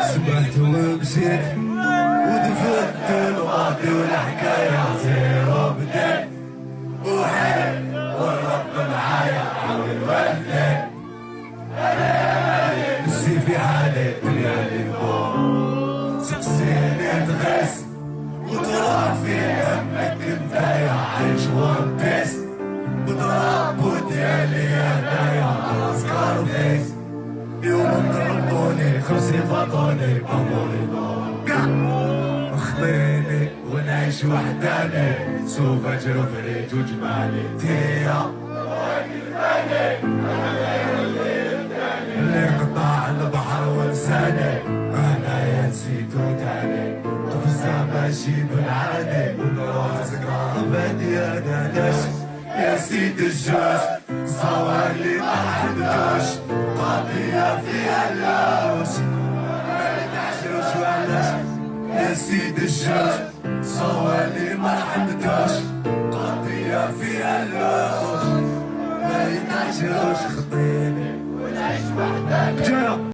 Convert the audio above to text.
سمعت ومشيت ودفنت الماضي والحكاية زيرو بديت وحيد والرب معايا حول الولد نسي في حالي الدنيا اللي نبغى سقسيني تغيس وتروح في همك انت يا عايش وان بيس وضرب ديالي هنايا سكار فيس يوم ضربوني خمسين فاطوني بابوري خطيني ونعيش وحداني سوف اجرو فريج وجمالي تيا اللي قطع البحر ولساني انا يا نسيتو تاني قفزة ماشي بالعادي ونروح سكران بادي انا ناس يا سيد الجوز صوالي ما حبتوش قضية فيها اللوش ما نعشروش وعلاش يا سيد الجوز صوالي ما حبتوش قضية فيها اللوش ما ينعشروش خطيني ونعيش وحدك